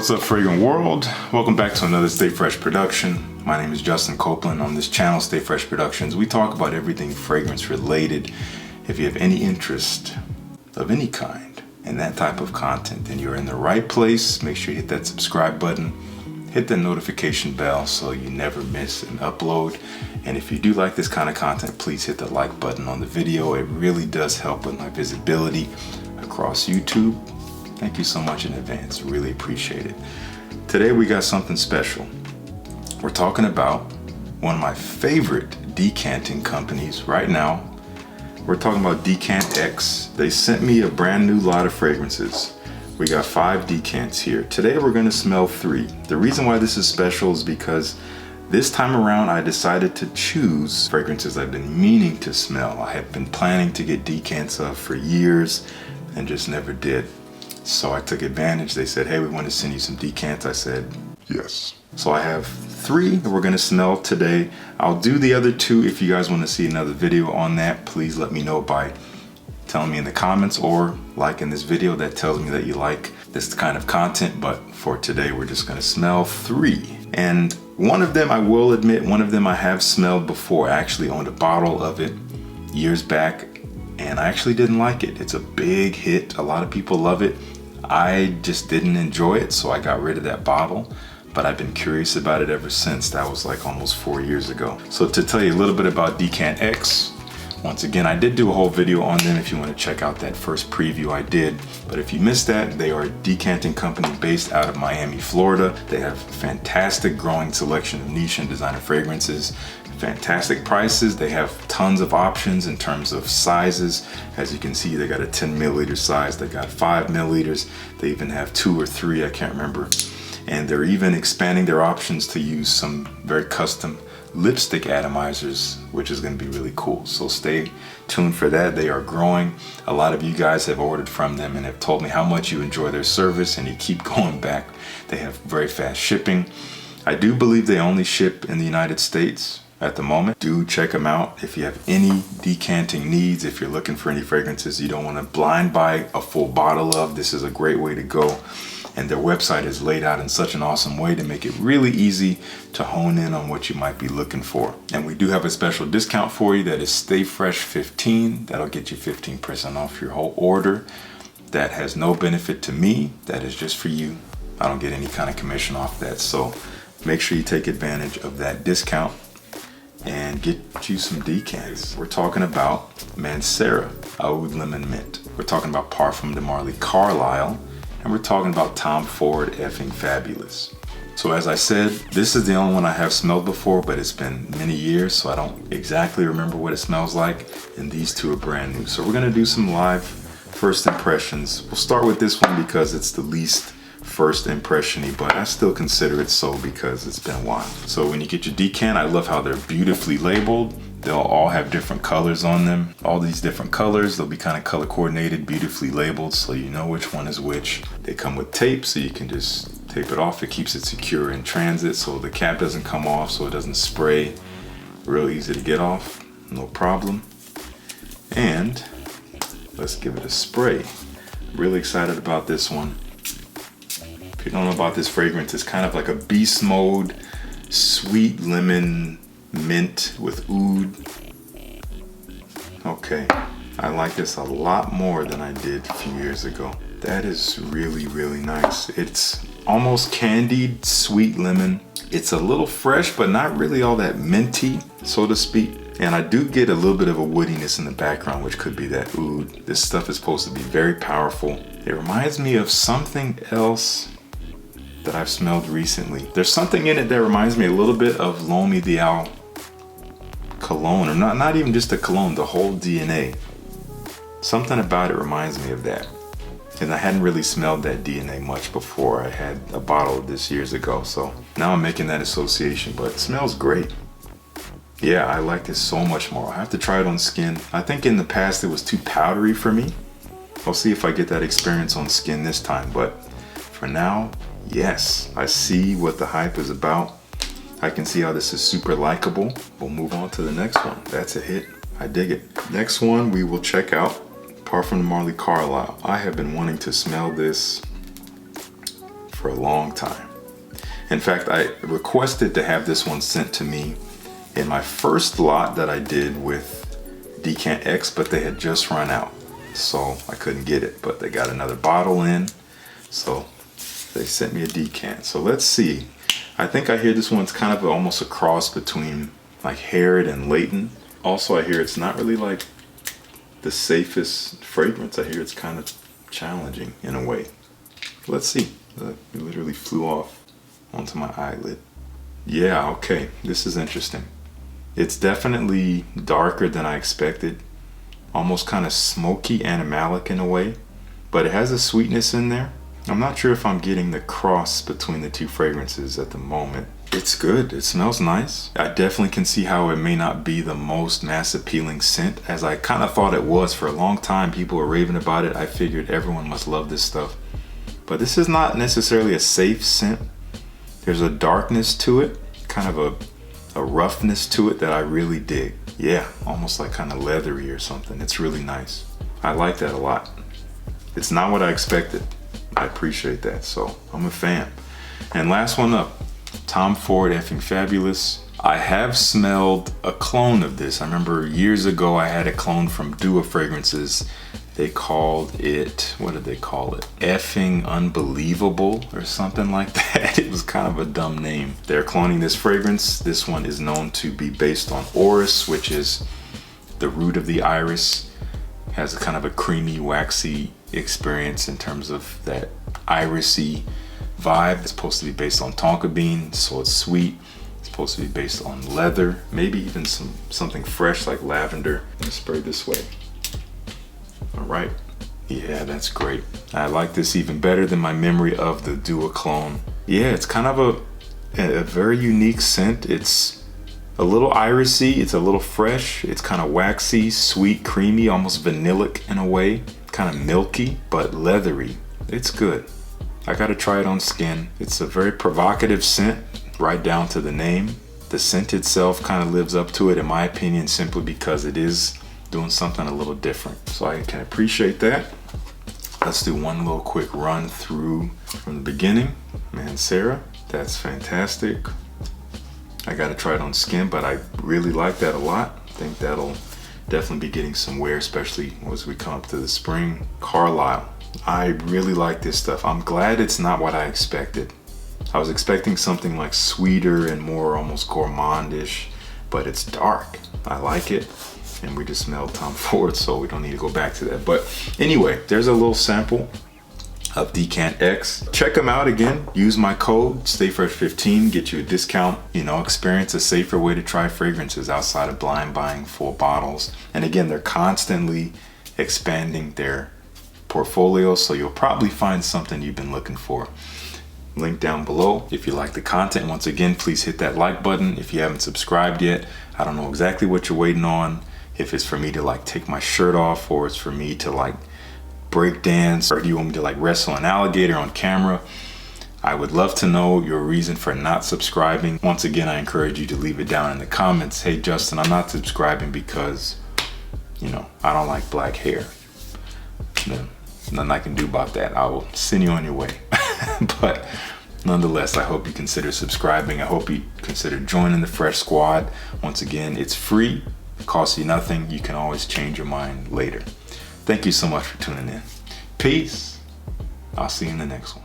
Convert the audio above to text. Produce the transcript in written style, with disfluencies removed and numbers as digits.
What's up, Fragrant World? Welcome back to another Stay Fresh production. My name is Justin Copeland. On this channel, Stay Fresh Productions, we talk about everything fragrance related. If you have any interest of any kind in that type of content, then you're in the right place. Make sure you hit that subscribe button, hit the notification bell so you never miss an upload. And if you do like this kind of content, please hit the like button on the video. It really does help with my visibility across YouTube. Thank you so much in advance. Really appreciate it. Today we got something special. We're talking about one of my favorite decanting companies right now. We're talking about Decant X. They sent me a brand new lot of fragrances. We got 5 decants here. Today we're gonna smell 3. The reason why this is special is because this time around I decided to choose fragrances I've been meaning to smell. I have been planning to get decants of for years and just never did. So I took advantage. They said, hey, we want to send you some decants. I said, yes. So I have 3 that we're going to smell today. I'll do the other 2. If you guys want to see another video on that, please let me know by telling me in the comments or liking this video. That tells me that you like this kind of content. But for today, we're just going to smell 3. And one of them, I will admit, one of them I have smelled before. I actually owned a bottle of it years back, and I actually didn't like it. It's a big hit. A lot of people love it. I just didn't enjoy it, so I got rid of that bottle. But I've been curious about it ever since. That was like almost 4 years ago. So to tell you a little bit about Decant X, once again, I did do a whole video on them if you want to check out that first preview I did. But if you missed that, they are a decanting company based out of Miami, Florida. They have a fantastic growing selection of niche and designer fragrances. Fantastic prices. They have tons of options in terms of sizes. As you can see, they got a 10 milliliter size. They got 5 milliliters. They even have 2 or 3, I can't remember. And they're even expanding their options to use some very custom lipstick atomizers, which is going to be really cool. So stay tuned for that. They are growing. A lot of you guys have ordered from them and have told me how much you enjoy their service and you keep going back. They have very fast shipping. I do believe they only ship in the United States at the moment. Do check them out if you have any decanting needs. If you're looking for any fragrances you don't want to blind buy a full bottle of, this is a great way to go. And their website is laid out in such an awesome way to make it really easy to hone in on what you might be looking for. And we do have a special discount for you that is Stay Fresh 15. That'll get you 15% off your whole order. That has no benefit to me. That is just for you. I don't get any kind of commission off that. So make sure you take advantage of that discount and get you some decants. We're talking about Mancera Oud Lemon Mint. We're talking about Parfum de Marly Carlisle. And we're talking about Tom Ford Effing Fabulous. So as I said, this is the only one I have smelled before, but it's been many years, so I don't exactly remember what it smells like. And these 2 are brand new. So we're gonna do some live first impressions. We'll start with this one because it's the least first impression-y, but I still consider it so because it's been a while. So when you get your decant, I love how they're beautifully labeled. They'll all have different colors on them. All these different colors, they'll be kind of color coordinated, beautifully labeled, so you know which one is which. They come with tape, so you can just tape it off. It keeps it secure in transit, so the cap doesn't come off, so it doesn't spray. Real easy to get off, no problem. And let's give it a spray. Really excited about this one. If you don't know about this fragrance, it's kind of like a beast mode, sweet lemon mint with oud. Okay, I like this a lot more than I did a few years ago. That is really, really nice. It's almost candied sweet lemon. It's a little fresh, but not really all that minty, so to speak. And I do get a little bit of a woodiness in the background, which could be that oud. This stuff is supposed to be very powerful. It reminds me of something else that I've smelled recently. There's something in it that reminds me a little bit of L'Homme Ideal cologne, or not even just the cologne, the whole DNA. Something about it reminds me of that. And I hadn't really smelled that DNA much before. I had a bottle of this years ago, so now I'm making that association, but it smells great. Yeah, I like this so much more. I have to try it on skin. I think in the past it was too powdery for me. I'll see if I get that experience on skin this time, but for now, yes, I see what the hype is about. I can see how this is super likable. We'll move on to the next one. That's a hit. I dig it. Next one, we will check out Parfum de Marly Carlisle. I have been wanting to smell this for a long time. In fact, I requested to have this one sent to me in my first lot that I did with Decant X, but they had just run out, so I couldn't get it. But they got another bottle in, so they sent me a decant. So let's see. I think I hear this one's kind of almost a cross between like Harrod and Layton. Also, I hear it's not really like the safest fragrance. I hear it's kind of challenging in a way. Let's see. It literally flew off onto my eyelid. Yeah, okay, this is interesting. It's definitely darker than I expected. Almost kind of smoky, animalic in a way, but it has a sweetness in there. I'm not sure if I'm getting the cross between the two fragrances at the moment. It's good, it smells nice. I definitely can see how it may not be the most mass appealing scent, as I kind of thought it was for a long time. People were raving about it. I figured everyone must love this stuff. But this is not necessarily a safe scent. There's a darkness to it, kind of a roughness to it that I really dig. Yeah, almost like kind of leathery or something. It's really nice. I like that a lot. It's not what I expected. I appreciate that, so I'm a fan. And last one up, Tom Ford Effing Fabulous. I have smelled a clone of this. I remember years ago I had a clone from Dua Fragrances. They called it, what did they call it? Effing Unbelievable or something like that. It was kind of a dumb name. They're cloning this fragrance. This one is known to be based on orris, which is the root of the iris. Has a kind of a creamy, waxy experience in terms of that irisy vibe. It's supposed to be based on tonka bean, so it's sweet. It's supposed to be based on leather, maybe even something fresh like lavender. I'm gonna spray this way. All right, yeah, that's great. I like this even better than my memory of the Dua clone. Yeah, it's kind of a very unique scent. It's a little irisy, it's a little fresh, it's kind of waxy, sweet, creamy, almost vanillic in a way, kind of milky, but leathery. It's good. I gotta try it on skin. It's a very provocative scent, right down to the name. The scent itself kind of lives up to it, in my opinion, simply because it is doing something a little different. So I can appreciate that. Let's do one little quick run through from the beginning. Mancera, that's fantastic. I gotta try it on skin, but I really like that a lot. I think that'll definitely be getting some wear, especially as we come up to the spring. Carlisle, I really like this stuff. I'm glad it's not what I expected. I was expecting something like sweeter and more almost gourmandish, but it's dark. I like it. And we just smelled Tom Ford, so we don't need to go back to that. But anyway, there's a little sample of Decant X. Check them out again. Use my code StayFresh15, get you a discount. You know, experience a safer way to try fragrances outside of blind buying full bottles. And again, they're constantly expanding their portfolio, so you'll probably find something you've been looking for. Link down below. If you like the content, once again, please hit that like button. If you haven't subscribed yet, I don't know exactly what you're waiting on. If it's for me to like take my shirt off, or it's for me to like break dance, or do you want me to like wrestle an alligator on camera? I would love to know your reason for not subscribing. Once again, I encourage you to leave it down in the comments. Hey Justin, I'm not subscribing because, you know, I don't like black hair. Nothing I can do about that. I will send you on your way. But nonetheless, I hope you consider subscribing. I hope you consider joining the Fresh Squad. Once again, it's free. It costs you nothing. You can always change your mind later. Thank you so much for tuning in. Peace. I'll see you in the next one.